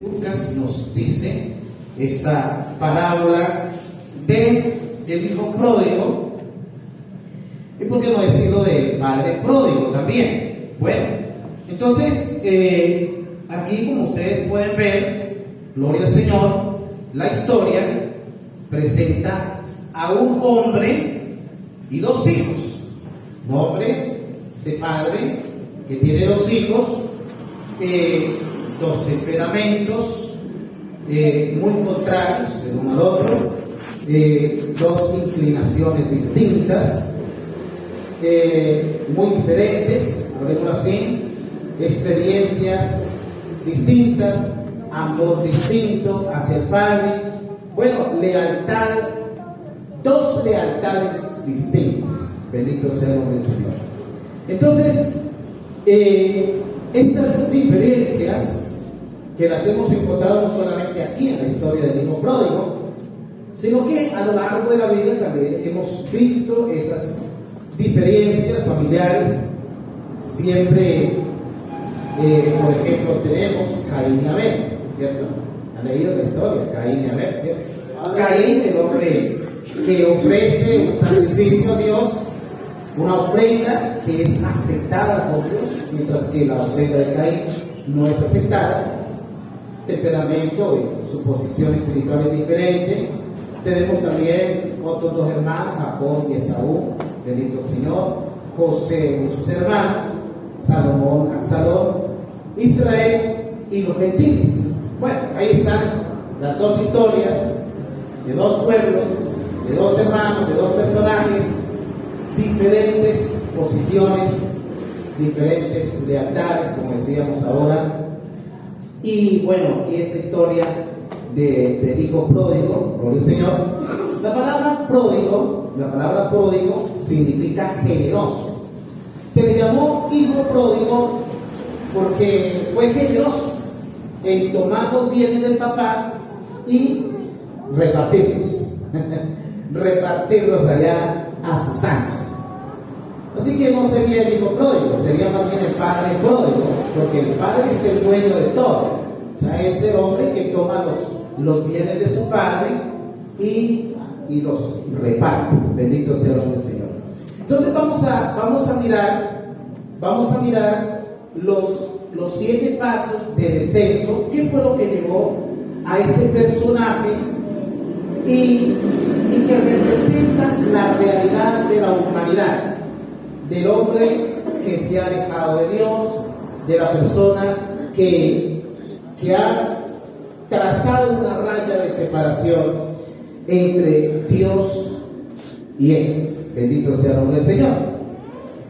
Lucas nos dice esta parábola del hijo pródigo, y por qué no decirlo del padre pródigo también. Bueno, entonces aquí, como ustedes pueden ver, gloria al Señor, la historia presenta a un hombre y dos hijos. Un hombre, ese padre que tiene dos hijos, dos temperamentos muy contrarios el uno al otro, dos inclinaciones distintas, muy diferentes, hablemos así, experiencias distintas, amor distinto hacia el Padre, bueno, lealtad, dos lealtades distintas. Bendito sea el nombre del Señor. Entonces, estas diferencias que las hemos encontrado no solamente aquí en la historia del hijo pródigo, sino que a lo largo de la vida también hemos visto esas diferencias familiares. Siempre, por ejemplo, tenemos Caín y Abel, ¿cierto? Han leído la historia, Caín y Abel, ¿cierto? Caín, el hombre que ofrece un sacrificio a Dios, una ofrenda que es aceptada por Dios, mientras que la ofrenda de Caín no es aceptada. Temperamento y su posición espiritual es diferente. Tenemos también otros dos hermanos, Jacob y Esaú, bendito el Señor, José y sus hermanos, Salomón, Absalón, Israel y los gentiles. Bueno, ahí están las dos historias de dos pueblos, de dos hermanos, de dos personajes, diferentes posiciones, diferentes lealtades, como decíamos ahora. Y bueno, aquí esta historia del hijo pródigo, gloria al Señor. La palabra pródigo significa generoso. Se le llamó hijo pródigo porque fue generoso en tomar los bienes del papá y repartirlos allá a sus anchas. Así que no sería el hijo pródigo, sería más bien el padre pródigo, porque el padre es el dueño de todo. O sea, es el hombre que toma los bienes de su padre y los reparte. Bendito sea el nombre del Señor. Entonces vamos a mirar los 7 pasos de descenso. ¿Qué fue lo que llevó a este personaje y que representa la realidad de la humanidad? Del hombre que se ha alejado de Dios, de la persona que ha trazado una raya de separación entre Dios y él. Bendito sea el nombre del Señor.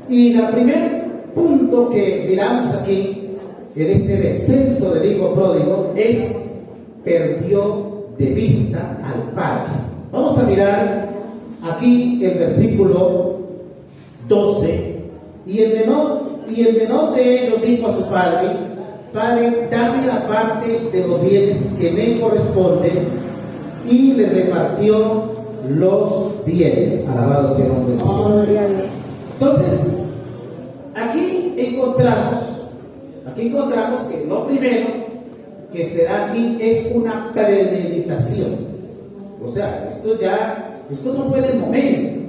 Y el primer punto que miramos aquí en este descenso del hijo pródigo es: perdió de vista al Padre. Vamos a mirar aquí el versículo 12, y el menor de ellos dijo a su padre: Padre, dame la parte de los bienes que me corresponden, y le repartió los bienes. Alabado sea el nombre del Señor. Entonces, aquí encontramos que lo primero que se da aquí es una premeditación. O sea, esto no fue del momento.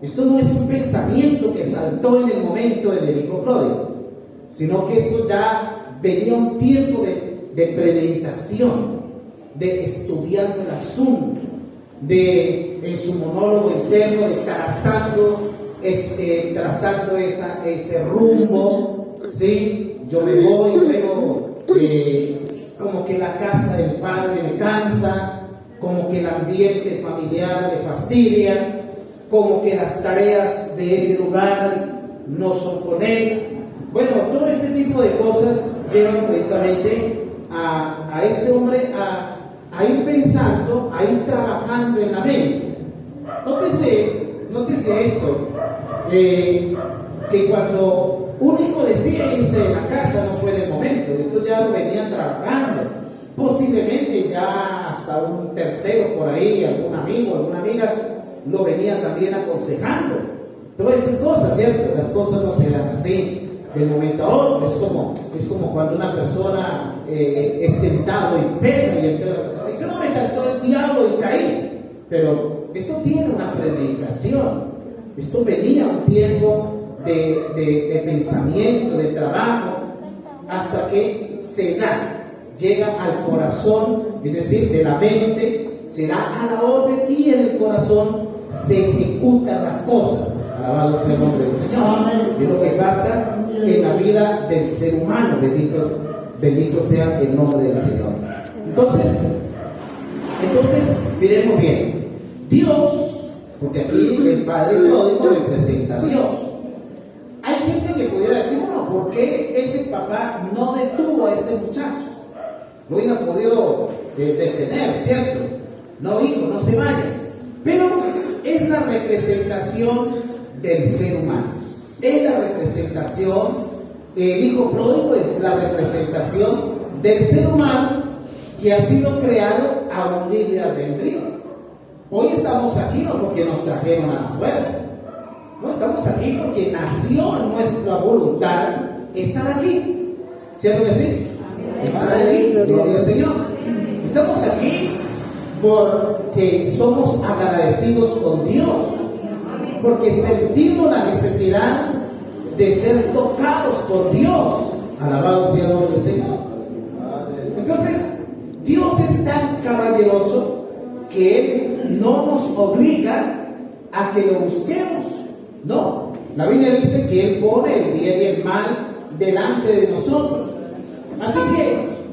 Esto no es un pensamiento que saltó en el momento del hijo pródigo, sino que esto ya venía un tiempo de premeditación, de estudiar el asunto, en su monólogo interno, de trazando ese rumbo, ¿sí? Yo me voy, luego como que la casa del padre me cansa, como que el ambiente familiar me fastidia, como que las tareas de ese lugar no son con él. Bueno, todo este tipo de cosas llevan precisamente a este hombre a ir pensando, a ir trabajando en la mente. Nótese esto, que cuando un hijo decide irse de la casa no fue en el momento, esto ya lo venía trabajando. Posiblemente ya hasta un tercero por ahí, algún amigo, alguna amiga, lo venía también aconsejando. Todas esas cosas, ¿cierto? Las cosas no se dan así. del momento a otro. Es como cuando una persona es tentado y peca, y entonces la persona dice: no, me tentó el diablo y caí. Pero esto tiene una premeditación. Esto venía un tiempo de pensamiento, de trabajo, hasta que se da, llega al corazón, es decir, de la mente, se da a la orden, y en el corazón se ejecutan las cosas. Alabado sea el nombre del Señor. Es lo que pasa en la vida del ser humano. Bendito sea el nombre del Señor. Entonces miremos bien. Dios, porque aquí el Padre pródigo representa a Dios. Hay gente que pudiera decir: bueno, ¿por qué ese papá no detuvo a ese muchacho? Lo hubiera podido detener, ¿cierto? No, hijo, no se vaya. Pero es la representación del ser humano. Es la representación, el hijo pródigo es la representación del ser humano que ha sido creado a un libre albedrío. Hoy estamos aquí no porque nos trajeron a la fuerza. No, estamos aquí porque nació en nuestra voluntad estar aquí. ¿Cierto que sí? Estar aquí, gloria al Señor. Estamos aquí porque somos agradecidos con Dios, porque sentimos la necesidad de ser tocados por Dios. Alabado sea el nombre del Señor. Entonces, Dios es tan caballeroso que Él no nos obliga a que lo busquemos. No, la Biblia dice que Él pone el bien y el mal delante de nosotros. Así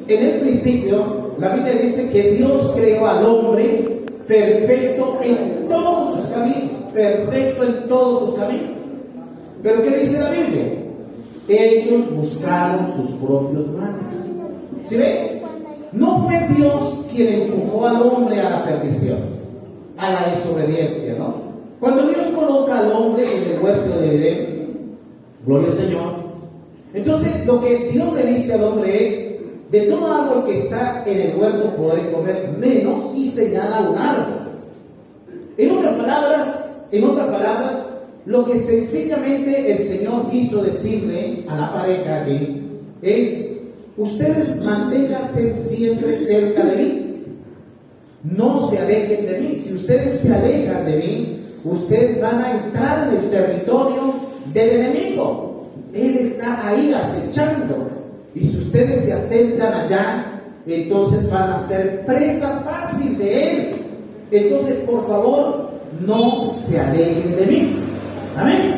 que en el principio la Biblia dice que Dios creó al hombre perfecto en todos sus caminos. Perfecto en todos sus caminos. Pero ¿qué dice la Biblia? Ellos buscaron sus propios males. ¿Sí ven? No fue Dios quien empujó al hombre a la perdición, a la desobediencia, ¿no? Cuando Dios coloca al hombre en el huerto de Edén, gloria al Señor, entonces lo que Dios le dice al hombre es: de todo árbol que está en el huerto podré comer, menos, y señala un árbol. En otras palabras, lo que sencillamente el Señor quiso decirle a la pareja allí es: ustedes manténganse siempre cerca de mí, no se alejen de mí. Si ustedes se alejan de mí, ustedes van a entrar en el territorio del enemigo. Él está ahí acechando, y si ustedes se acercan allá, entonces van a ser presa fácil de él. Entonces, por favor, no se alejen de mí. Amén.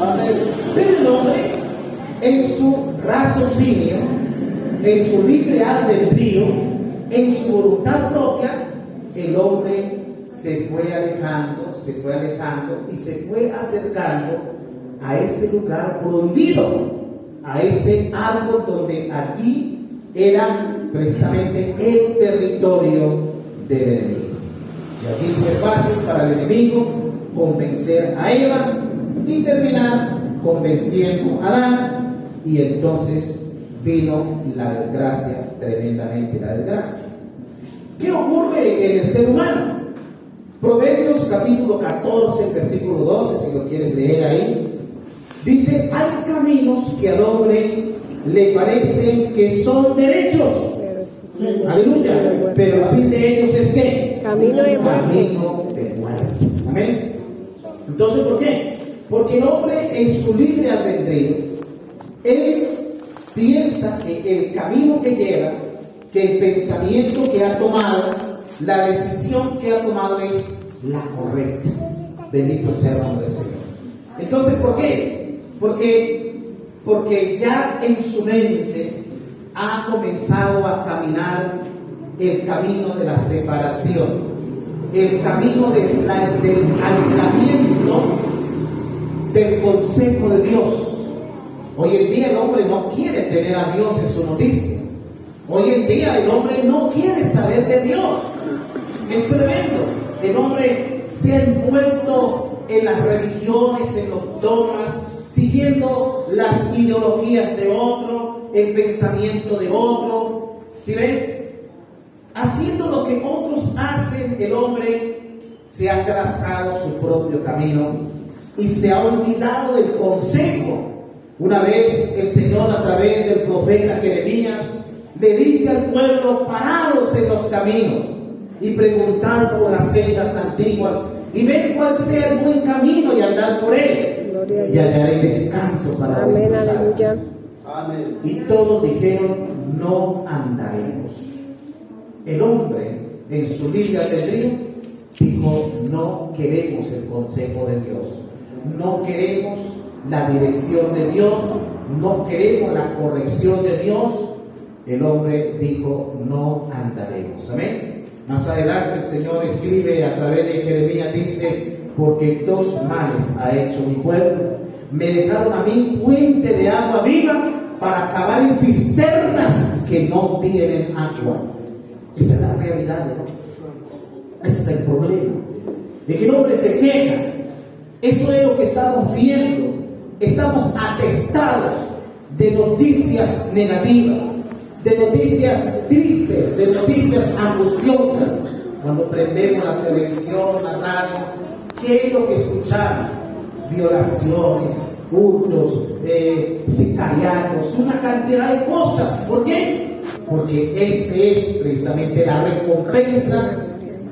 Amén. Pero el hombre, en su raciocinio, en su libre albedrío, en su voluntad propia, el hombre se fue alejando y se fue acercando a ese lugar prohibido, a ese árbol donde allí era precisamente el territorio del enemigo. Y allí fue fácil para el enemigo convencer a Eva y terminar convenciendo a Adán, y entonces vino la desgracia, tremendamente la desgracia. ¿Qué ocurre en el ser humano? Proverbios capítulo 14, versículo 12, si lo quieres leer ahí, dice: hay caminos que al hombre le parecen que son derechos, aleluya, pero el fin de ellos es ¿qué? Camino de muerte. Amén. Entonces, ¿por qué? Porque el hombre, en su libre albedrío, él piensa que el camino que lleva, que el pensamiento que ha tomado, la decisión que ha tomado es la correcta. Bendito sea el nombre del Señor. Entonces, ¿por qué? Porque ya en su mente ha comenzado a caminar el camino de la separación, el camino del aislamiento del consejo de Dios. Hoy en día el hombre no quiere tener a Dios en su noticia. Hoy en día el hombre no quiere saber de Dios. Es tremendo. El hombre se ha envuelto en las religiones, en los dogmas, siguiendo las ideologías de otro, el pensamiento de otro. ¿Sí ven? Haciendo lo que otros hacen, el hombre se ha trazado su propio camino y se ha olvidado del consejo Una vez el Señor, a través del profeta Jeremías, le dice al pueblo: parados en los caminos y preguntad por las sendas antiguas y ved cuál sea el buen camino y andad por él, y hallaré descanso para vuestras almas. Y todos dijeron: no andaremos. El hombre, en su libre albedrío, dijo: no queremos el consejo de Dios, no queremos la dirección de Dios, no queremos la corrección de Dios. El hombre dijo: no andaremos. Amén. Más adelante el Señor escribe a través de Jeremías, dice: porque dos males ha hecho mi pueblo, me dejaron a mí fuente de agua viva para cavar en cisternas que no tienen agua. Esa es la realidad del hombre. Ese es el problema, de que el hombre se queja. Eso es lo que estamos viendo. Estamos atestados de noticias negativas, de noticias tristes, de noticias angustiosas. Cuando prendemos la televisión, la radio, ¿qué es lo que escuchamos? Violaciones, hurtos, sicariatos, una cantidad de cosas. ¿Por qué? Porque esa es precisamente la recompensa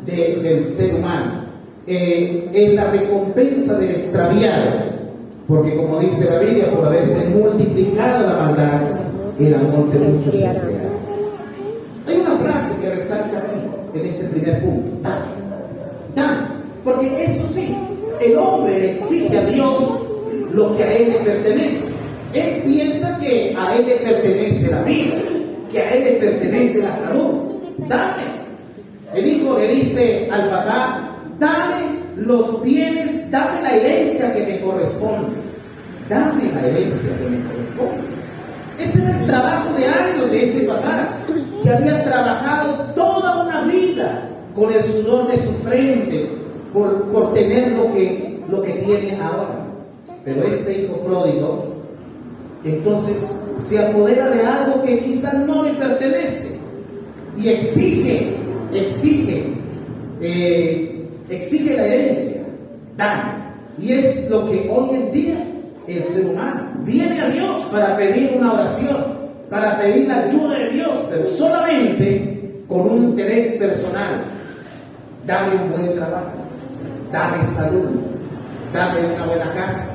del ser humano. Es la recompensa del extraviado. Porque como dice la Biblia, por haberse multiplicado la maldad, el amor de muchos se enfriará. Hay una frase que resalta aquí, en este primer punto: dame. Porque eso sí, el hombre le exige a Dios lo que a él le pertenece. Él piensa que a él le pertenece la vida, que a él le pertenece la salud. Dame. El hijo le dice al papá: dame los bienes, dame la herencia que me corresponde. Dame la herencia que me corresponde. Ese era el trabajo de años de ese papá, que había trabajado toda una vida con el sudor de su frente por tener lo que tiene ahora. Pero este hijo pródigo entonces se apodera de algo que quizás no le pertenece y exige la herencia. Dame. Y es lo que hoy en día el ser humano viene a Dios para pedir una oración, para pedir la ayuda de Dios, pero solamente con un interés personal. Dame un buen trabajo, dame salud, dame una buena casa,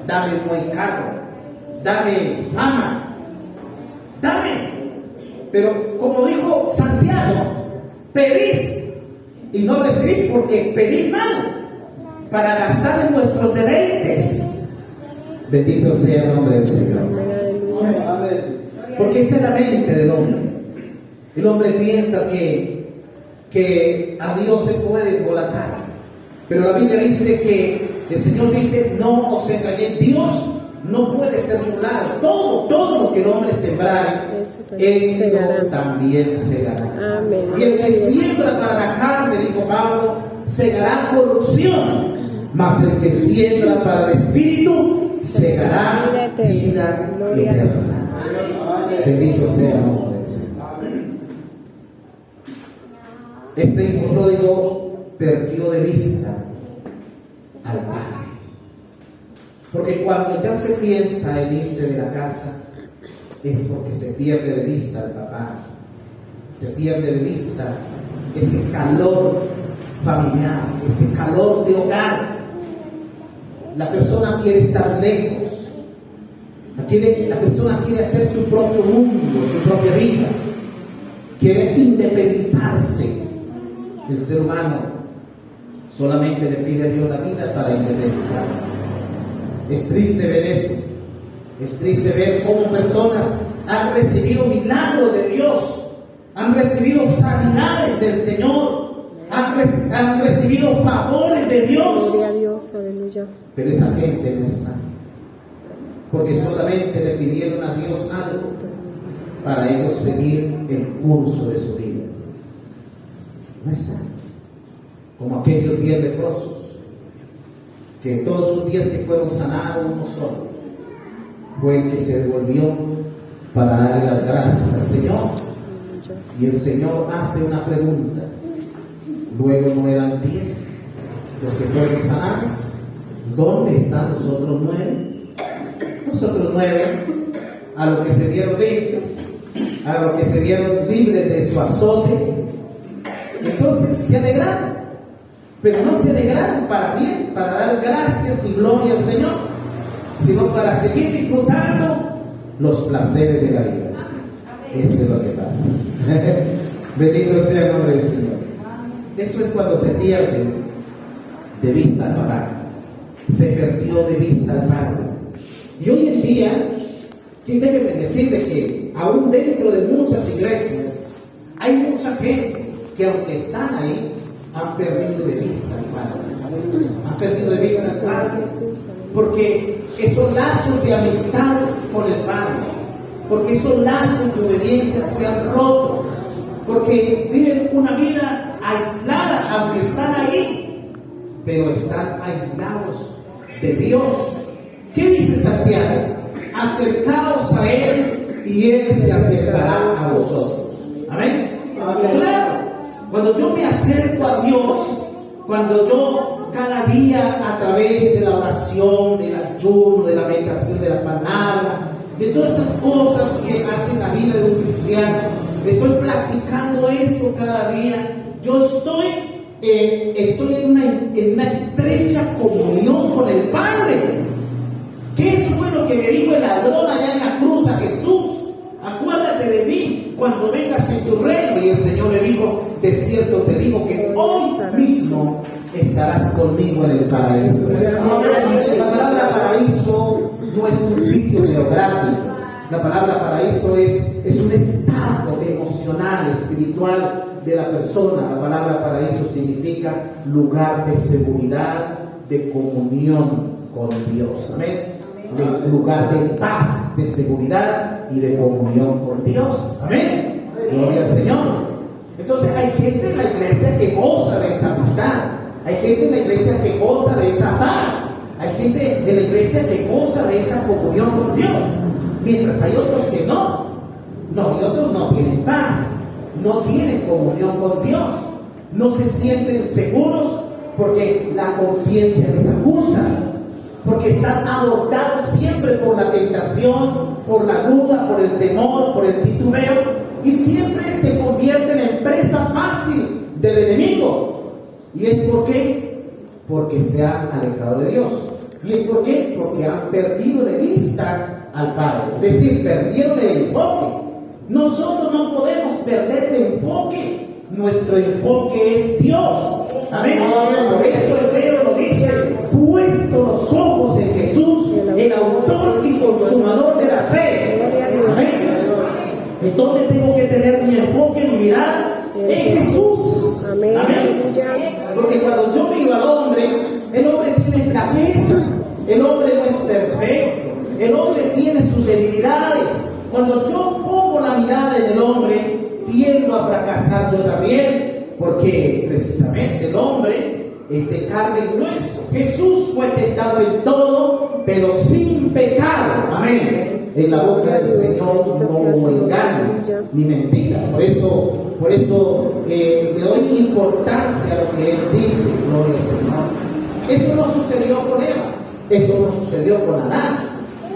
dame un buen carro, dame fama, dame. Pero como dijo Santiago, pedís y no recibís, porque pedís mal para gastar en vuestros deleites. Bendito sea el nombre del Señor. Porque esa es la mente del hombre. El hombre piensa que a Dios se puede embolatar, pero la Biblia dice que el Señor dice: no os engañéis, Dios no puede ser burlado. Todo lo que el hombre sembrare, eso también segará. Amén. Y el que siembra para la carne, dijo Pablo, segará corrupción, mas el que siembra para el Espíritu segará vida eterna. Bendito sea el nombre del Señor. Este hijo pródigo perdió de vista al Padre. Porque cuando ya se piensa en irse de la casa, es porque se pierde de vista al papá, se pierde de vista ese calor familiar, ese calor de hogar. La persona quiere estar lejos, la persona quiere hacer su propio mundo, su propia vida, quiere independizarse. El ser humano solamente le pide a Dios la vida para independizarse. Es triste ver eso, es triste ver cómo personas han recibido milagros de Dios, han recibido sanidades del Señor, han recibido favores de Dios. Gloria a Dios, aleluya. Pero esa gente no está, porque solamente le pidieron a Dios algo para ellos seguir el curso de su vida. No está, como aquellos 10 leprosos, que en todos sus días que fueron sanados, uno solo fue el que se devolvió para darle las gracias al Señor. Y el Señor hace una pregunta: luego no eran 10 los que fueron sanados, ¿dónde están los otros 9? Los otros 9, a los que se vieron limpios, a los que se vieron libres de su azote, entonces se alegraron, pero no se alegraron para bien, para dar gracias y gloria al Señor, sino para seguir disfrutando los placeres de la vida. Eso es lo que pasa. Bendito sea el nombre del Señor. Eso es cuando se pierde de vista al papá. Se perdió de vista al Padre. Y hoy en día, déjeme decirle que aún dentro de muchas iglesias hay mucha gente que, aunque están ahí, han perdido de vista al Padre. Han perdido de vista al Padre. Porque esos lazos de amistad con el Padre, porque esos lazos de obediencia se han roto, porque viven una vida aislada, aunque están ahí, pero están aislados de Dios. ¿Qué dice Santiago? Acercaos a Él y Él se acercará a vosotros. Amén. Claro, cuando yo me acerco a Dios, cuando yo cada día a través de la oración, del ayuno, de la meditación de la palabra, de todas estas cosas que hacen la vida de un cristiano, estoy practicando esto cada día, yo estoy en una estrecha comunión con el Padre. ¿Qué es lo que me dijo el ladrón allá en la cruz a Jesús? Acuérdate de mí cuando vengas en tu reino. Y el Señor le dijo: de cierto te digo que hoy mismo estarás conmigo en el paraíso. La palabra paraíso no es un sitio geográfico. La palabra paraíso es un estado emocional, espiritual de la persona. La palabra paraíso significa lugar de seguridad, de comunión con Dios. Amén. De lugar de paz, de seguridad y de comunión con Dios. Amén. Gloria al Señor. Entonces hay gente en la iglesia que goza de esa amistad. Hay gente en la iglesia que goza de esa paz. Hay gente en la iglesia que goza de esa comunión con Dios. Mientras hay otros que no. No, y otros no tienen paz. No tienen comunión con Dios. No se sienten seguros porque la conciencia les acusa. Porque están abordados siempre por la tentación, por la duda, por el temor, por el titubeo, y siempre se convierten en presa fácil del enemigo. ¿Y es por qué? Porque se han alejado de Dios. ¿Y es por qué? Porque han perdido de vista al Padre. Es decir, perdieron el enfoque. Nosotros no podemos perder el enfoque. Nuestro enfoque es Dios. Amén. Por eso el Pedro lo dice: puesto los ojos en Jesús, el autor y consumador de la fe. Amén. Entonces tengo que tener mi enfoque, mi mirada en Jesús. Amén. Porque cuando yo miro al hombre, el hombre tiene flaquezas, el hombre no es perfecto, el hombre tiene sus debilidades. Cuando yo pongo la mirada en el hombre, tiendo a fracasar yo también, porque precisamente el hombre es de carne y hueso. Jesús fue tentado en todo, pero sin pecado. Amén. En la boca del Señor no hubo engaño ni mentira. Por eso le doy importancia a lo que Él dice. Gloria al Señor. Eso no sucedió con Eva, eso no sucedió con Adán.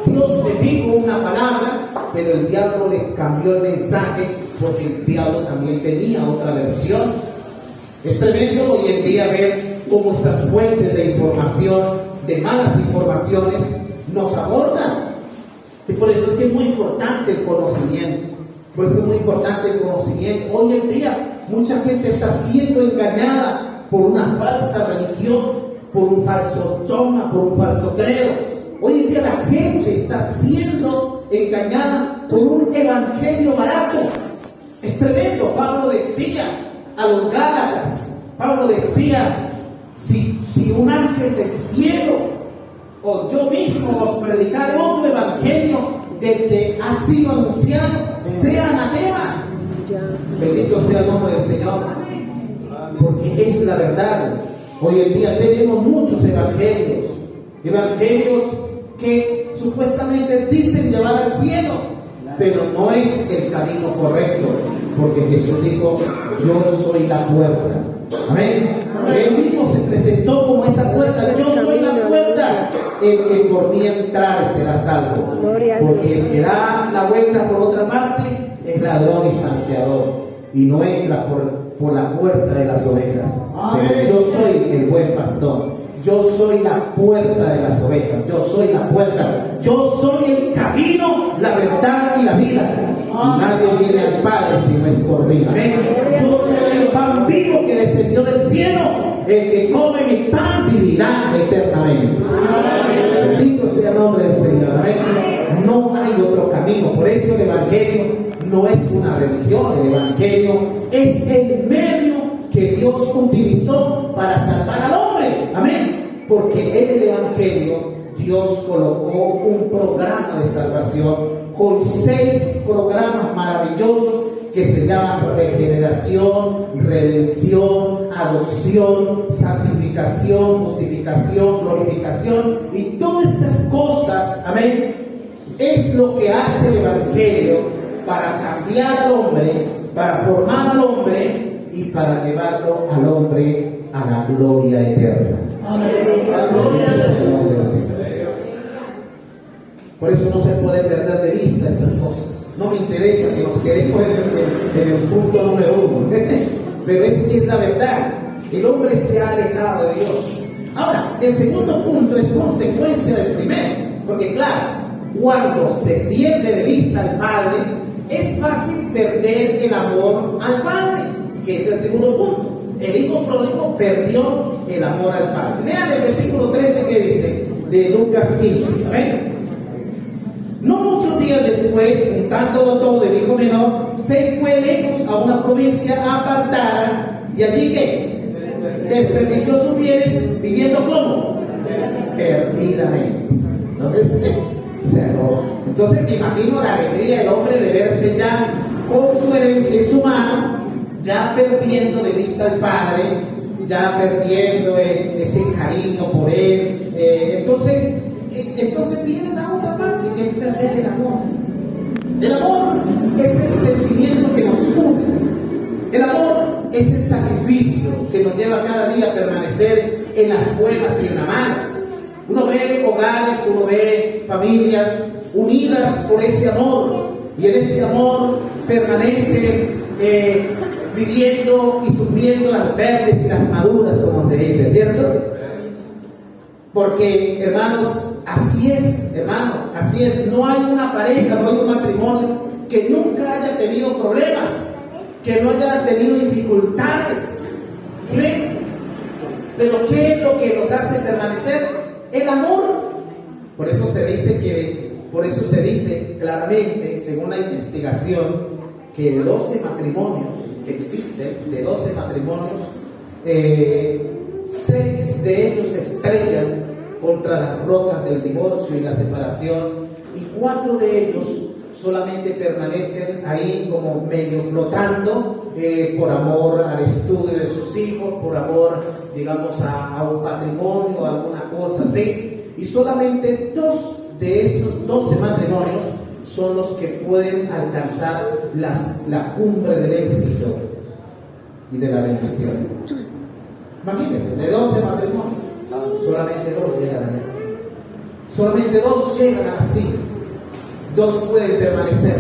Dios le dijo una palabra, pero el diablo les cambió el mensaje, porque el diablo también tenía otra versión. Es tremendo hoy en día ver cómo estas fuentes de información, de malas informaciones, nos abordan. Y por eso es que es muy importante el conocimiento. Por eso es muy importante el conocimiento. Hoy en día mucha gente está siendo engañada por una falsa religión, por un falso dogma, por un falso credo. Hoy en día la gente está siendo engañada por un evangelio barato. Es tremendo. Pablo decía a los Gálatas, Pablo decía: si un ángel del cielo o yo mismo os predicar otro evangelio del que ha sido anunciado, sea anatema. Bendito sea el nombre del Señor, porque es la verdad. Hoy en día tenemos muchos evangelios que supuestamente dicen llevar al cielo, pero no es el camino correcto, porque Jesús dijo: yo soy la puerta. Amén. Él mismo se presentó como esa puerta: yo soy la puerta. el que por mí entrare será salvo. Porque el que da la vuelta por otra parte es ladrón y salteador, y no entra por la puerta de las ovejas. Pero yo soy el buen pastor. Yo soy la puerta de las ovejas. Yo soy la puerta. Yo soy el camino, la verdad y la vida. Y nadie viene al Padre si no es por mí. Amén. Yo soy el pan vivo que descendió del cielo. El que come mi pan vivirá eternamente. Bendito sea el nombre del Señor. Amén. No hay otro camino. Por eso el Evangelio no es una religión. El Evangelio es el medio que Dios utilizó para salvar al hombre. Amén. Porque en el Evangelio Dios colocó un programa de salvación con 6 programas maravillosos que se llaman regeneración, redención, adopción, santificación, justificación, glorificación, y todas estas cosas, amén, es lo que hace el Evangelio para cambiar al hombre, para formar al hombre y para llevarlo al hombre a la gloria eterna. Por eso no se puede perder de vista estas cosas. No me interesa que nos quedemos en el punto número 1, pero es que es la verdad. El hombre se ha alejado de Dios. Ahora, el segundo punto es consecuencia del primero, porque claro, cuando se pierde de vista al Padre, es fácil perder el amor al Padre, que es el segundo punto. El hijo pródigo perdió el amor al Padre. Vean el versículo 13 que dice de Lucas 15. ¿Ven? No muchos días después, juntándolo todo, el hijo menor se fue lejos a una provincia apartada, y allí que desperdició sus bienes viviendo como perdidamente. Entonces me imagino la alegría del hombre de verse ya con su herencia en su mano, ya perdiendo de vista al Padre, ya perdiendo ese cariño por él. Entonces viene la otra parte, que es perder el amor. El amor es el sentimiento que nos une. El amor es el sacrificio que nos lleva cada día a permanecer en las buenas y en las malas. Uno ve hogares, uno ve familias unidas por ese amor, y en ese amor permanece viviendo y sufriendo las verdes y las maduras, como se dice, ¿cierto? Porque, hermanos, así es, hermano, así es. No hay una pareja, no hay un matrimonio que nunca haya tenido problemas, que no haya tenido dificultades. ¿Sí ven? Pero ¿qué es lo que nos hace permanecer? El amor. Por eso se dice claramente, según la investigación, que de 12 matrimonios que existen, de 12 matrimonios, 6 de ellos se estrellan contra las rocas del divorcio y la separación, y 4 de ellos solamente permanecen ahí como medio flotando, por amor al estudio de sus hijos, por amor, digamos, a un patrimonio, a alguna cosa así, y solamente 2 de esos 12 matrimonios son los que pueden alcanzar la cumbre del éxito y de la bendición. Imagínense, de 12 matrimonios, solamente 2 llegan a él. Solamente 2 llegan a la cima. 2 pueden permanecer.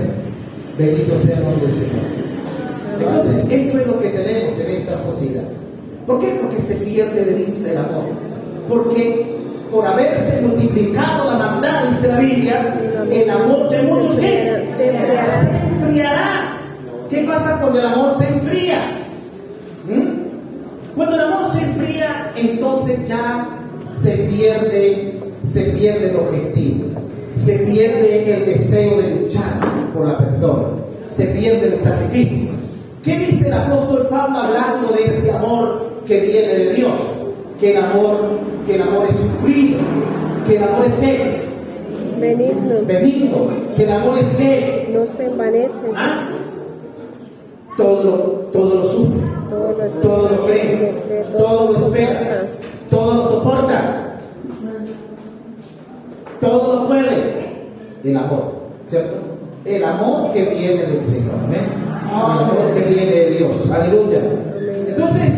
Bendito sea el nombre del Señor. Entonces, eso es lo que tenemos en esta sociedad. ¿Por qué? Porque se pierde de vista el amor. Porque por haberse multiplicado la maldad, dice la Biblia, el amor de muchos se enfriará. ¿Qué pasa cuando el amor se enfría? Cuando el amor se enfría, entonces ya se pierde el objetivo, se pierde el deseo de luchar por la persona, se pierde el sacrificio. ¿Qué dice el apóstol Pablo hablando de ese amor que viene de Dios? Que el amor es sufrido, que el amor es ¿qué? Benigno, que el amor es ¿qué? No se envanece. Todo lo sufre, todo lo cree, todo lo espera, todo lo soporta, todo lo puede. El amor, ¿cierto? El amor que viene del Señor, ¿eh? El amor que viene de Dios, aleluya. Entonces,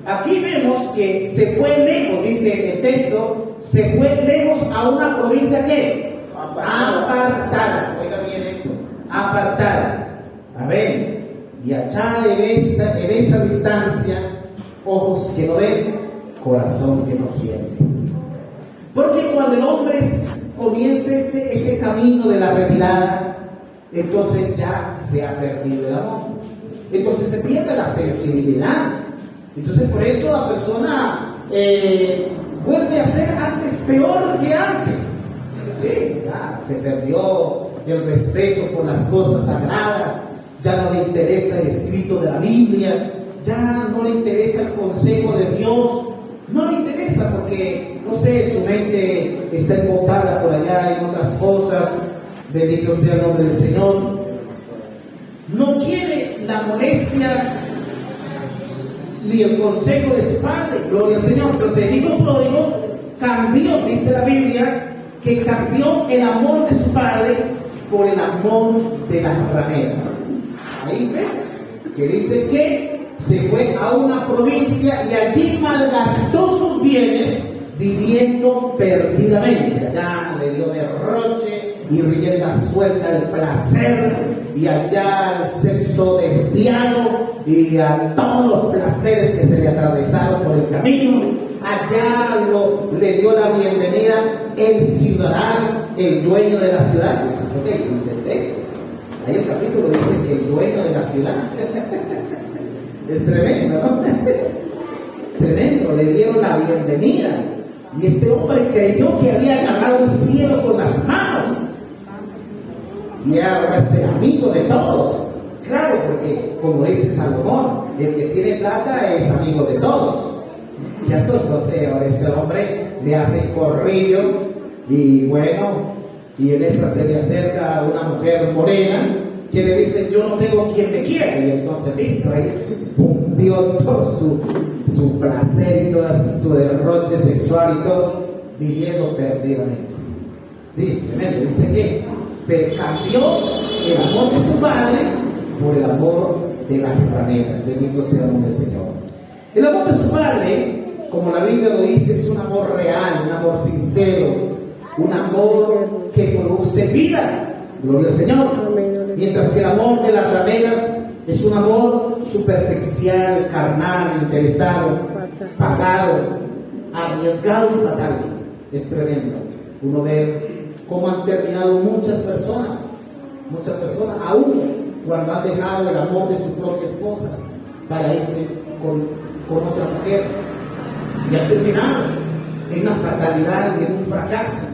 aquí aquí vemos que se fue lejos, dice el texto, se fue lejos a una provincia que apartada. Oiga bien esto, apartada. A ver, y allá en esa distancia, ojos que no ven, corazón que no siente. Porque cuando el hombre comienza ese camino de la retirada, entonces ya se ha perdido el amor. Entonces se pierde la sensibilidad. Entonces por eso la persona vuelve a ser antes peor que antes. Sí, ya se perdió el respeto por las cosas sagradas, ya no le interesa el escrito de la Biblia, ya no le interesa el consejo de Dios, no le interesa porque, no sé, su mente está embotada por allá en otras cosas. Bendito sea el nombre del Señor. No quiere la molestia ni el consejo de su padre. Gloria al Señor. Entonces el hijo pródigo cambió, dice la Biblia, que cambió el amor de su padre por el amor de las rameras. Ahí vemos que dice que se fue a una provincia y allí malgastó sus bienes viviendo perdidamente. Allá le dio derroche y rienda suelta el placer, y allá el sexo despiado y a todos los placeres que se le atravesaron por el camino. Allá le dio la bienvenida el ciudadano, el dueño de la ciudad. ¿Por qué dice el texto? Ahí el capítulo dice que el dueño de la ciudad. Es tremendo, ¿no? Tremendo, le dieron la bienvenida. Y este hombre creyó que había agarrado el cielo con las manos. Y ahora es el amigo de todos. Claro, porque como dice Salomón, el que tiene plata es amigo de todos. Ya entonces ahora ese hombre le hace corrillo y bueno, y en esa se le acerca a una mujer morena que le dice: yo no tengo quien me quiera. Y entonces listo, ahí dio todo su placer y todo su derroche sexual y todo, viviendo perdidamente. Sí, tremendo. Dice que cambió el amor de su padre por el amor de las rameras. Bendito sea el nombre del Señor. El amor de su padre, como la Biblia lo dice, es un amor real, un amor sincero, un amor que produce vida. Gloria al Señor. Mientras que el amor de las rameras es un amor superficial, carnal, interesado, pagado, arriesgado y fatal. Es tremendo. Uno ve cómo han terminado muchas personas, aún cuando han dejado el amor de su propia esposa para irse con otra mujer, y han terminado en una fatalidad y en un fracaso.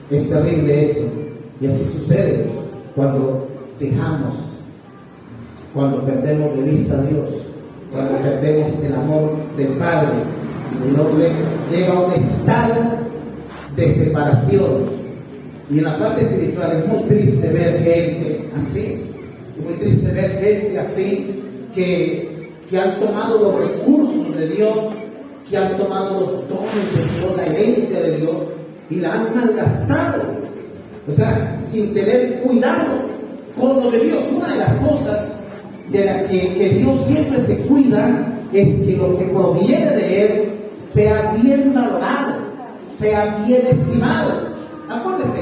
Es terrible eso. Y así sucede cuando perdemos de vista a Dios, cuando perdemos el amor del Padre. El hombre llega a un estado de separación. Y en la parte espiritual es muy triste ver gente así, es muy triste ver gente así que han tomado los recursos de Dios, que han tomado los dones de Dios, la herencia de Dios, y la han malgastado. O sea, sin tener cuidado con lo de Dios. Una de las cosas de la que Dios siempre se cuida es que lo que proviene de Él sea bien valorado, sea bien estimado. Acuérdense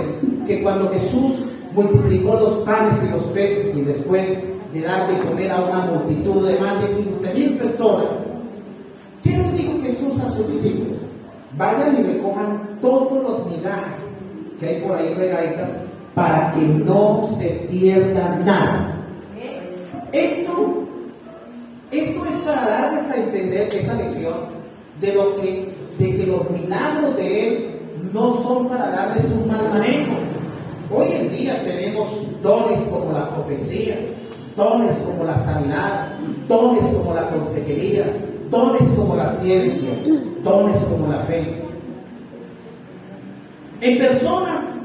que cuando Jesús multiplicó los panes y los peces y después de dar de comer a una multitud de más de 15,000 personas, ¿qué les dijo Jesús a sus discípulos? Vayan y recojan todos los migajas que hay por ahí regaditas para que no se pierda nada. Esto es para darles a entender esa lección de que los milagros de Él no son para darles un mal manejo. Hoy en día tenemos dones como la profecía, dones como la sanidad, dones como la consejería, dones como la ciencia, dones como la fe. En personas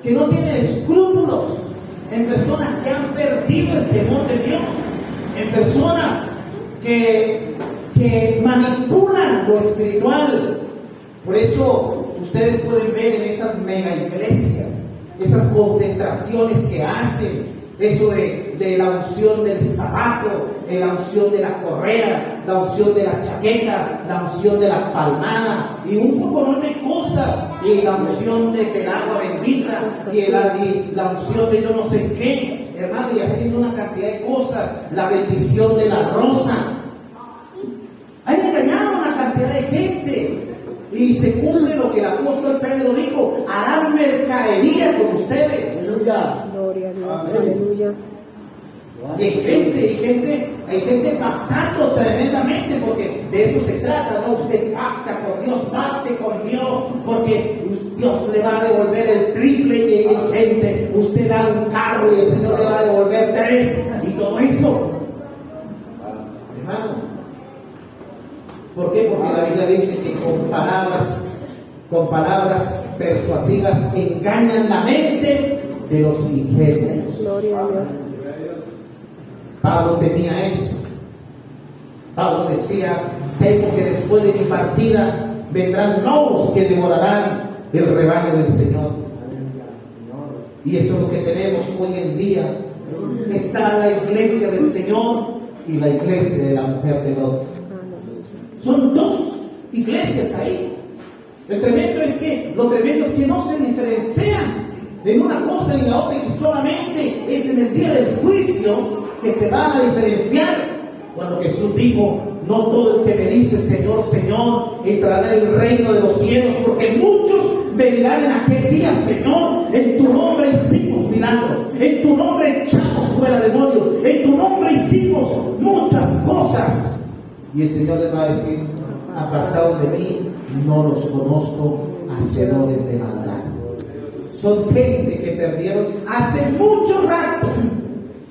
que no tienen escrúpulos, en personas que han perdido el temor de Dios, en personas que manipulan lo espiritual. Por eso ustedes pueden ver en esas mega iglesias, esas concentraciones que hacen, eso de de la unción del zapato, la unción de la correa, la unción de la chaqueta, la unción de la palmada y un poco de cosas, y la unción del agua bendita y la unción de yo no sé qué, hermano, y haciendo una cantidad de cosas, la bendición de la rosa. Han engañado a una cantidad de gente. Y se cumple lo que el apóstol Pedro dijo: harán mercadería con ustedes. Aleluya. Gloria a Dios, aleluya. Y hay gente pactando tremendamente, porque de eso se trata, ¿no? Usted pacta con Dios, pacte con Dios, porque Dios le va a devolver el triple, y hay gente, usted da un carro y el Señor le va a devolver 3, y todo eso. Hermano, ¿por qué? Porque la Biblia dice que con palabras persuasivas engañan la mente de los ingenuos. Gloria a Dios. Pablo tenía eso. Pablo decía: temo que después de mi partida vendrán lobos que devorarán el rebaño del Señor. Y eso es lo que tenemos hoy en día. Está la iglesia del Señor y la iglesia de la mujer de Lot. Son dos iglesias ahí. Lo tremendo es que no se diferencian en una cosa y en la otra, y solamente es en el día del juicio que se van a diferenciar. Cuando Jesús dijo: no todo el que me dice Señor, Señor, entrará en el reino de los cielos, porque muchos me dirán en aquel día: Señor, en tu nombre hicimos milagros, en tu nombre echamos fuera demonios, en tu nombre hicimos muchas cosas. Y el Señor les va a decir: apartaos de mí, no los conozco, hacedores de maldad. Son gente que perdieron hace mucho rato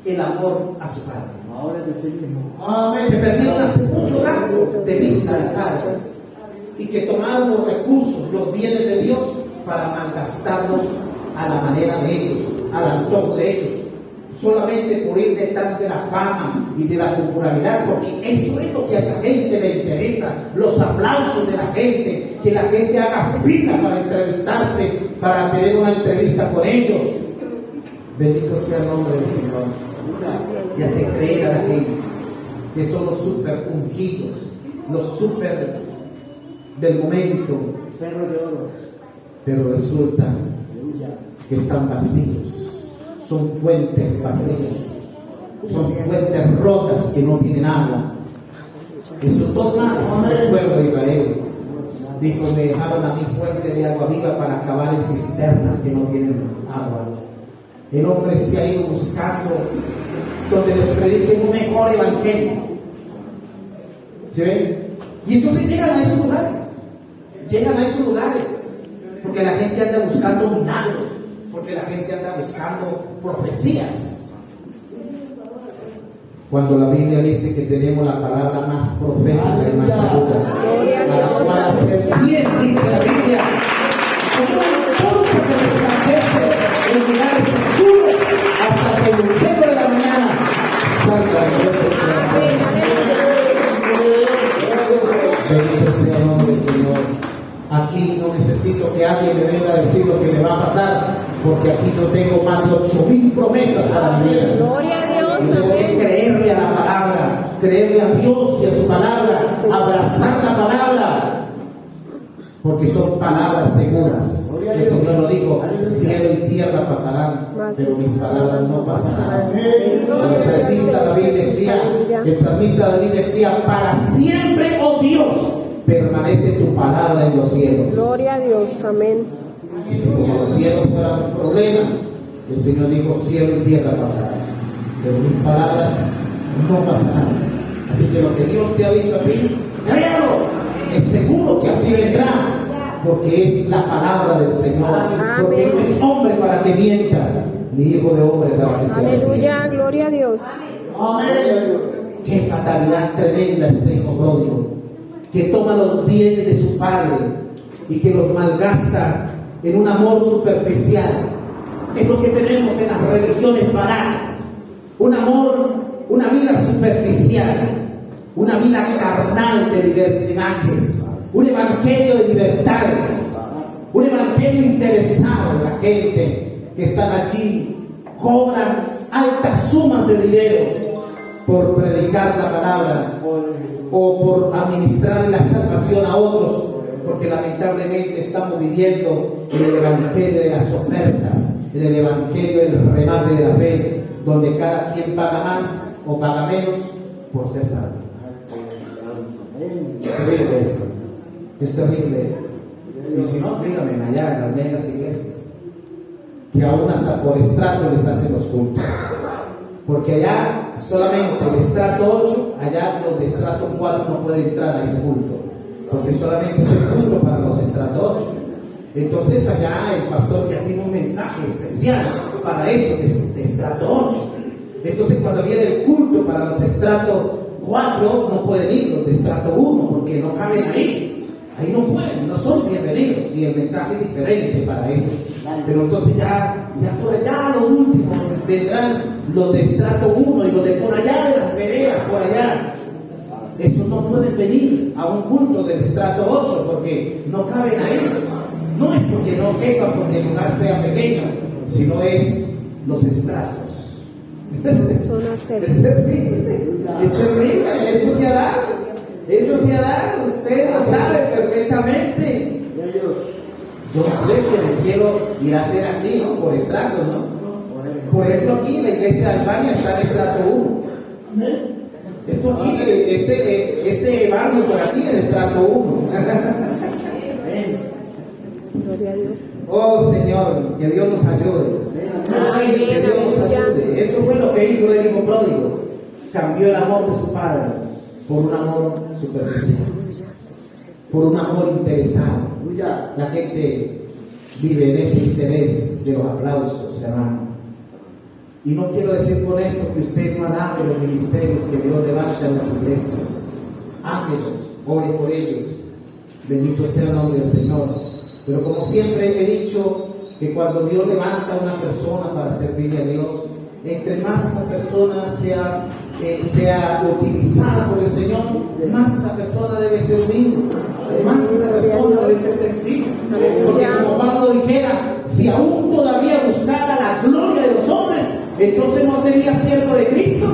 el amor a su Padre. Ahora te seguimos. Amén. Que perdieron hace mucho rato de vista al Padre, y que tomaron los recursos, los bienes de Dios, para malgastarlos a la manera de ellos, al antojo de ellos, solamente por ir detrás de la fama y de la popularidad, porque eso es lo que a esa gente le interesa, los aplausos de la gente, que la gente haga fila para entrevistarse, para tener una entrevista con ellos. Bendito sea el nombre del Señor. Y hace creer a la gente que son los super ungidos, los super del momento, Cerro de oro. pero resulta que están vacíos. Son fuentes vacías, son fuentes rotas que no tienen agua. Eso todo mal es el pueblo de Israel. Dijo: me dejaron a mi fuente de agua viva para acabar en cisternas que no tienen agua. El hombre se ha ido buscando donde les prediquen un mejor evangelio. ¿Sí ven? Y entonces llegan a esos lugares, porque la gente anda buscando milagros, porque la gente anda buscando profecías. Cuando la Biblia dice que tenemos la palabra más profética y más segura, para hacer bien, dice la Biblia, como un punto que resplandece en lugares oscuros hasta que el lucero de la mañana salga de nuestro corazón. Bendito sea el nombre del Señor. Aquí no necesito que alguien me venga a decir lo que me va a pasar, porque aquí yo tengo más de 8,000 promesas para mi vida. Gloria a Dios. Yo tengo que creerle a la palabra, creerle a Dios y a su palabra, abrazar la palabra, porque son palabras seguras. El Señor lo dijo: cielo y tierra pasarán, pero mis palabras no pasarán. El salmista David decía: para siempre, oh Dios, permanece tu palabra en los cielos. Gloria a Dios, amén. Y si como los cielos fueran un problema, el Señor dijo: cielo y tierra pasarán, pero mis palabras no pasarán. Así que lo que Dios te ha dicho a ti, créalo, es seguro que así vendrá, porque es la palabra del Señor. Porque no es hombre para que mienta, ni hijo de hombre para que sea. Aleluya, gloria a Dios. Amén. Qué fatalidad tremenda este hijo pródigo, que toma los bienes de su padre y que los malgasta en un amor superficial. Es lo que tenemos en las religiones baratas: un amor, una vida superficial, una vida carnal de libertinajes, un evangelio de libertades, un evangelio interesado en la gente que están allí, cobran altas sumas de dinero por predicar la palabra o por administrar la salvación a otros, porque lamentablemente estamos viviendo en el evangelio de las ofertas, en el evangelio del remate de la fe, donde cada quien paga más o paga menos por ser salvo. Es terrible esto, es terrible esto. Y si no, díganme allá en las megas iglesias, que aún hasta por estrato les hacen los cultos. Porque allá solamente el estrato 8, allá los de estrato 4 no pueden entrar a ese culto, porque solamente es el culto para los estrato 8. Entonces allá el pastor ya tiene un mensaje especial para eso de estrato 8. Entonces cuando viene el culto para los estrato 4 no pueden ir los de estrato 1 porque no caben ahí. Ahí no pueden, no son bienvenidos, y el mensaje es diferente para eso. Pero entonces ya por allá los últimos vendrán los de estrato 1 y los de por allá de las veredas, por allá. Esos no pueden venir a un culto del estrato 8 porque no caben ahí. No es porque no quepan, porque el lugar sea pequeño, sino es los estratos. Es terrible, eso se hará. Eso se hará, usted lo sabe perfectamente. Yo no sé si en el cielo irá a ser así, ¿no? Por estratos, ¿no? Por ejemplo, aquí en la iglesia de Albania está el estrato 1. Esto aquí, este barrio por aquí es el estrato 1. Gloria a Dios. Oh Señor, que Dios nos ayude. Que Dios nos ayude. Eso fue lo que hizo el hijo pródigo. Cambió el amor de su padre por un amor superficial, por un amor interesado. La gente vive en ese interés de los aplausos, hermano. Y no quiero decir con esto que usted no alabe los ministerios que Dios levanta en las iglesias. Ámelos, ore por ellos. Bendito sea el nombre del Señor. Pero como siempre he dicho, que cuando Dios levanta a una persona para servirle a Dios, entre más esa persona sea utilizada por el Señor, más esa persona debe ser humilde, más esa persona debe ser sencilla. Porque como Pablo dijera, si aún todavía buscara la gloria de los hombres, entonces no sería siervo de Cristo.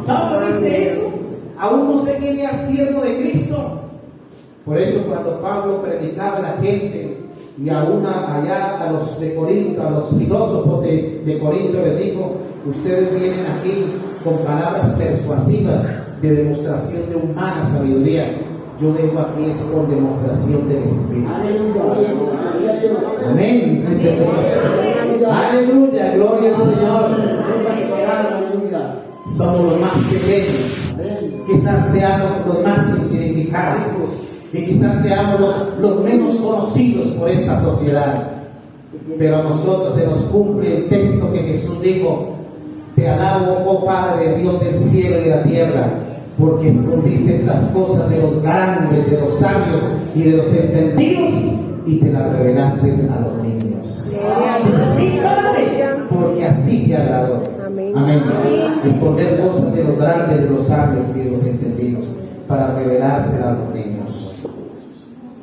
Pablo dice eso, aún no sería siervo de Cristo. Por eso cuando Pablo predicaba a la gente, y aún allá a los de Corinto, a los filósofos de Corinto les dijo: ustedes vienen aquí con palabras persuasivas de demostración de humana sabiduría. Yo vengo aquí es con demostración del Espíritu. Amén. Aleluya, gloria al Señor. Somos los más pequeños, quizás seamos los más insignificantes, que quizás seamos los menos conocidos por esta sociedad, pero a nosotros se nos cumple el texto que Jesús dijo: te alabo, oh Padre, Dios del cielo y de la tierra, porque escondiste estas cosas de los grandes, de los sabios y de los entendidos, y te las revelaste a los niños. Así, Padre, porque así te agradó. Amén. Amén. Esconder cosas de los grandes, de los sabios y de los entendidos, para revelársela a los niños.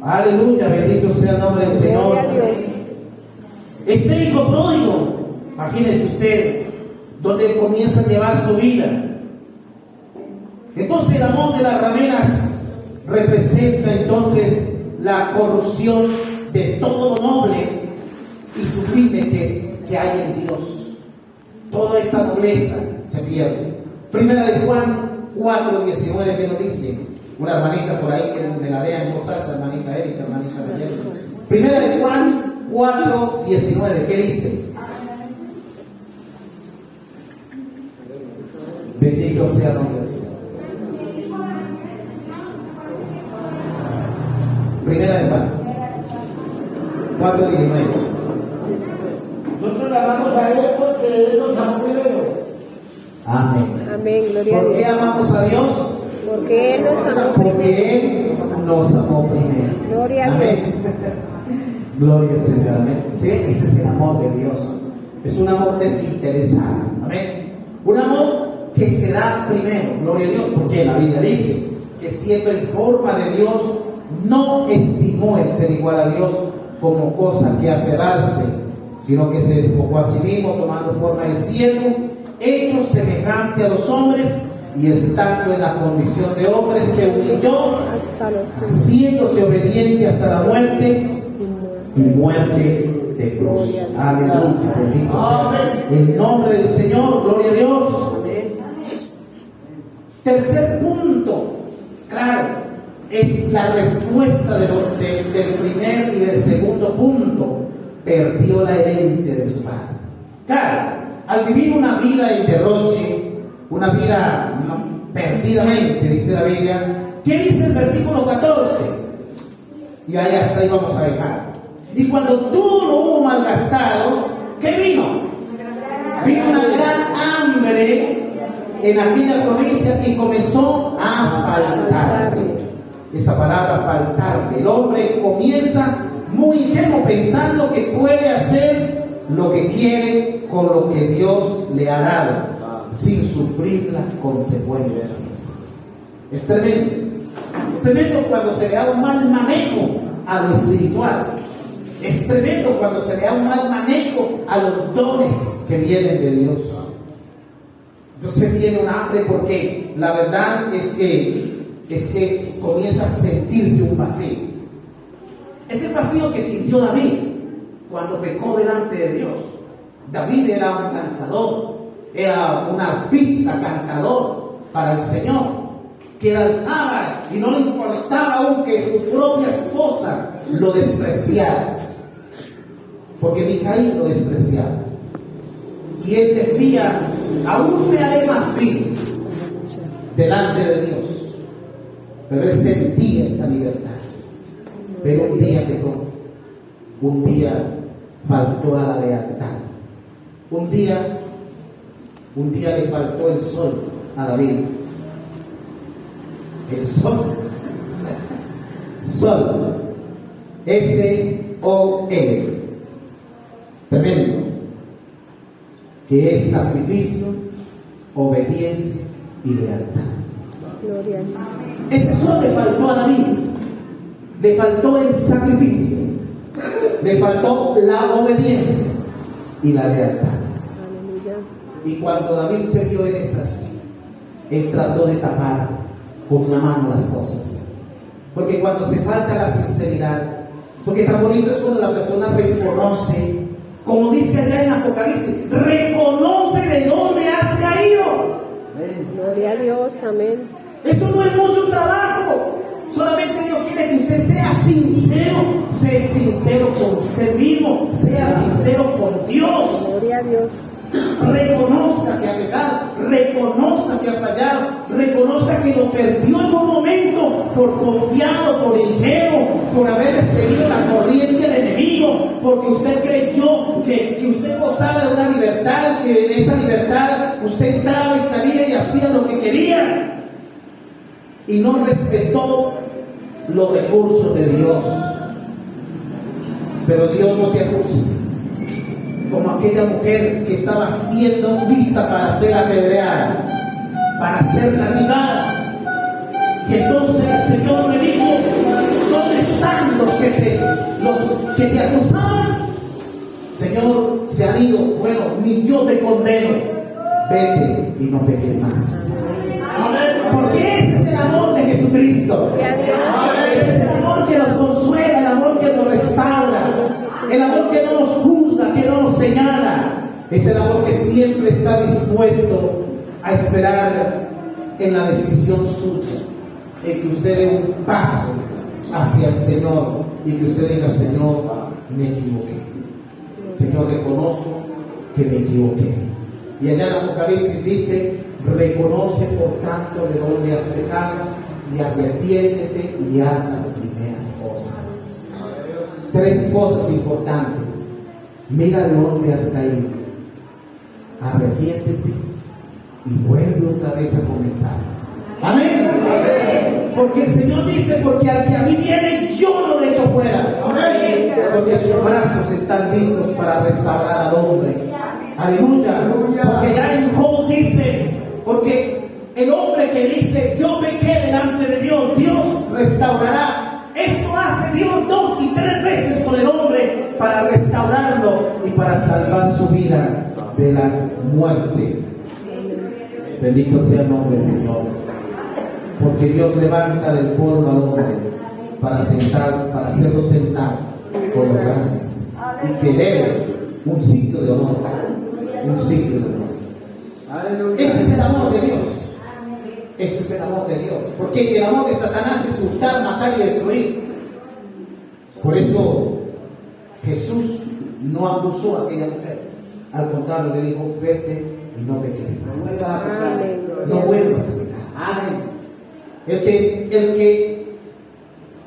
Aleluya, bendito sea el nombre del Señor. Gloria a Dios. Este hijo pródigo, imagínese usted, donde comienza a llevar su vida. Entonces el amor de las rameras representa entonces la corrupción de todo noble y sublime que hay en Dios. Toda esa nobleza se pierde. Primera de Juan 4:19, que nos dice. Una hermanita por ahí que me la lea en voz alta, hermanita Erika, hermanita Reyes. Primera de Juan 4:19, ¿qué dice? Bendito sea el nombre del Señor. Primera de Juan 4:19. Nosotros le amamos a Él porque Él nos amó primero. Amén. Amén, gloria a ¿Por qué Dios. amamos a Dios? Porque Él nos amó primero. Porque Él nos amó primero. Gloria a Amén. Dios. Gloria al Señor. Amén. Sí, ese es el amor de Dios. Es un amor desinteresado. Amén. Un amor que se da primero. Gloria a Dios. Porque la Biblia dice que siendo en forma de Dios, no estimó el ser igual a Dios como cosa que aferrarse, sino que se despojó a sí mismo, tomando forma de siervo, hecho semejante a los hombres, y estando en la condición de hombre, se humilló, hasta los haciéndose obediente hasta la muerte y muerte de cruz. Aleluya, bendito sea el nombre del Señor, gloria a Dios. Tercer punto, claro, es la respuesta del primer y del segundo punto. Perdió la herencia de su padre. Claro, al vivir una vida en derroche, una vida perdidamente, dice la Biblia. ¿Qué dice el versículo 14? Y ahí hasta ahí vamos a dejar. Y cuando todo lo hubo malgastado, ¿qué vino? Vino una gran hambre en aquella provincia y comenzó a faltarle. Esa palabra faltarle. El hombre comienza muy ingenuo pensando que puede hacer lo que quiere con lo que Dios le ha dado, sin sufrir las consecuencias. Es tremendo. Es tremendo cuando se le da un mal manejo a lo espiritual. Es tremendo cuando se le da un mal manejo a los dones que vienen de Dios. Entonces viene un hambre porque la verdad es que comienza a sentirse un vacío. Es el vacío que sintió David cuando pecó delante de Dios. David era un danzador, era un artista, cantador para el Señor, que danzaba y no le importaba aún que su propia esposa lo despreciara, porque Micaí lo despreciaba. Y él decía: aún me haré más vil delante de Dios. Pero él sentía esa libertad. Pero un día pecó, un día faltó a la lealtad, un día le faltó el sol a David. El sol, sol, S-O-L, tremendo, que es sacrificio, obediencia y lealtad. Gloria a Dios. Ese sol le faltó a David. Le faltó el sacrificio, le faltó la obediencia y la lealtad. Aleluya. Y cuando David se vio en esas, él trató de tapar con una mano las cosas. Porque cuando se falta la sinceridad, porque tan bonito es cuando la persona reconoce, como dice allá en Apocalipsis, reconoce de dónde has caído. Gloria a Dios, amén. Eso no es mucho trabajo. Solamente Dios quiere que usted sea sincero con usted mismo, sea sincero con Dios. Gloria a Dios. Reconozca que ha pecado, reconozca que ha fallado, reconozca que lo perdió en un momento por confiado, por ingenuo, por haber seguido la corriente del enemigo, porque usted creyó que usted gozaba de una libertad, que en esa libertad usted entraba y salía y hacía lo que quería. Y no respetó los recursos de Dios. Pero Dios no te acusa. Como aquella mujer que estaba siendo lista para ser apedreada, para ser lapidada. Y entonces el Señor le dijo: ¿dónde están los que te acusaban? Señor, se han ido. Bueno, ni yo te condeno. Vete y no peques más. Porque ese es el amor de Jesucristo. Es el amor que nos consuela, el amor que nos restaura, el amor que no nos juzga, que no nos señala. Es el amor que siempre está dispuesto a esperar en la decisión suya, en que usted dé un paso hacia el Señor y que usted diga: Señor, me equivoqué. Señor, reconozco que me equivoqué. Y allá en Apocalipsis dice: reconoce por tanto de dónde has pecado y arrepiéntete y haz las primeras cosas. Tres cosas importantes: mira de dónde has caído, arrepiéntete y vuelve otra vez a comenzar. Amén. Porque el Señor dice: porque al que a mí viene yo no le echo fuera. Amén. Porque sus brazos están listos para restaurar al hombre. Aleluya. Porque ya en Job dice: porque el hombre que dice yo pequé delante de Dios, Dios restaurará. Esto hace Dios 2 y 3 veces con el hombre para restaurarlo y para salvar su vida de la muerte. Bendito sea el nombre del Señor. Porque Dios levanta del polvo al hombre para hacerlo sentar con los grandes y que le dé un sitio de honor. Un sitio de honor. Ese es el amor de Dios. Ese es el amor de Dios. Porque el amor de Satanás es hurtar, matar y destruir. Por eso Jesús no abusó a aquella mujer. Al contrario, le dijo: vete y no peques. No vuelvas a pecar. Amén.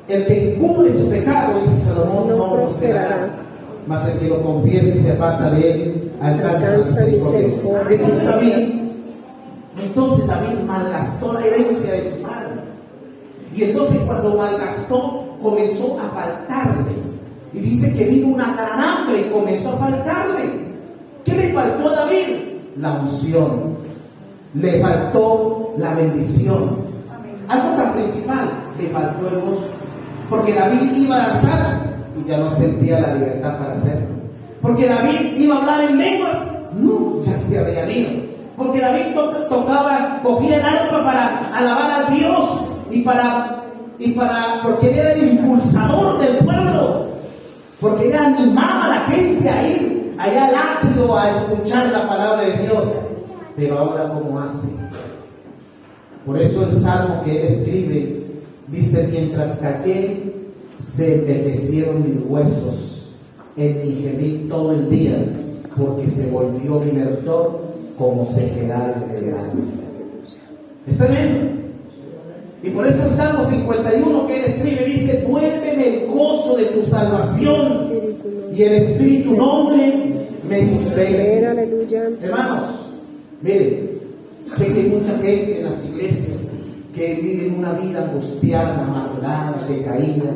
El que cubre su pecado, dice Salomón, no prosperará. Mas el que lo confiese y se aparta de él, alcanza misericordia. Entonces David malgastó la herencia de su padre. Y entonces cuando malgastó, comenzó a faltarle. Y dice que vino una gran hambre y comenzó a faltarle. ¿Qué le faltó a David? La unción. Le faltó la bendición. Algo tan principal, le faltó el gozo. Porque David iba a danzar y ya no sentía la libertad para hacerlo. Porque David iba a hablar en lenguas, no, ya se había ido. Porque David cogía el arpa para alabar a Dios porque él era el impulsador del pueblo. Porque él animaba a la gente a ir allá al atrio a escuchar la palabra de Dios. Pero ahora, ¿cómo hace? Por eso el salmo que él escribe dice: mientras callé, se envejecieron mis huesos, en mi gemir todo el día, porque se volvió mi verdor como sequedad de verano. ¿Está bien? Y por eso el Salmo 51 que él escribe dice: duérmeme el gozo de tu salvación, y el Espíritu noble me sustenta. Hermanos, miren, sé que hay mucha gente en las iglesias que viven una vida angustiada, amargada, decaída,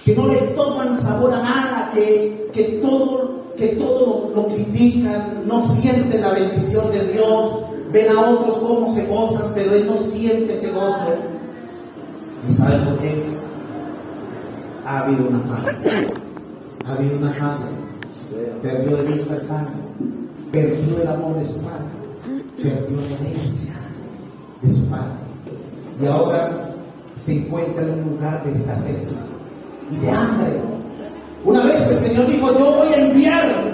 que no le toman sabor a nada, que todo lo critican, no sienten la bendición de Dios, ven a otros cómo se gozan, pero él no siente ese gozo. ¿Y saben por qué? Ha habido una falla. Ha habido una falla. Perdió de vista el Padre, perdió el amor de su Padre, perdió la herencia de su Padre, y ahora se encuentra en un lugar de escasez y de hambre. Una vez el Señor dijo: yo voy a enviar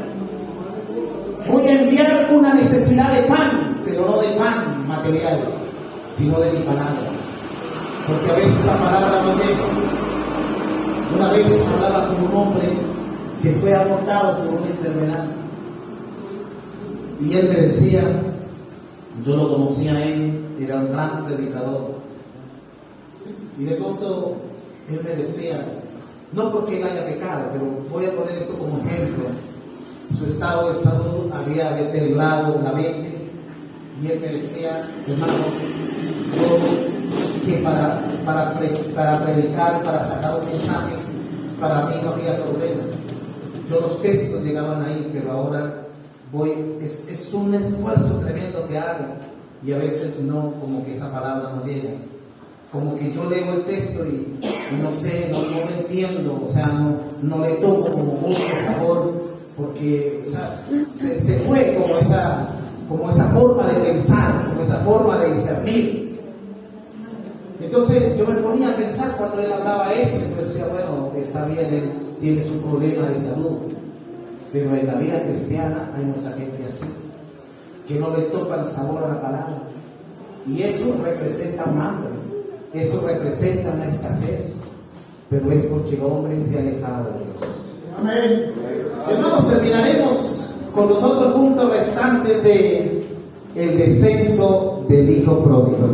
una necesidad de pan, pero no de pan material, sino de mi palabra, porque a veces la palabra no llega. Una vez hablaba con un hombre que fue agotado por una enfermedad, y él me decía, yo lo conocía a él, era un gran predicador, y de pronto él me decía, no porque él haya pecado, pero voy a poner esto como ejemplo: su estado de salud había deteriorado la mente, y él me decía: hermano, yo que para predicar, para sacar un mensaje, para mí no había problema. Yo los textos llegaban ahí, pero ahora es un esfuerzo tremendo que hago, y a veces no, como que esa palabra no llega. Como que yo leo el texto y no sé, no lo entiendo, o sea, no le tomo como gusto, sabor, porque, o sea, se fue como esa forma de pensar, como esa forma de discernir. Entonces yo me ponía a pensar cuando él hablaba eso, y yo decía, bueno, está bien, él tiene su problema de salud, pero en la vida cristiana hay mucha gente así, que no le toca el sabor a la palabra, y eso representa un hambre, eso representa una escasez, pero es porque el hombre se ha alejado de Dios. Amén. Hermanos, terminaremos con los otros puntos restantes de el descenso del hijo pródigo.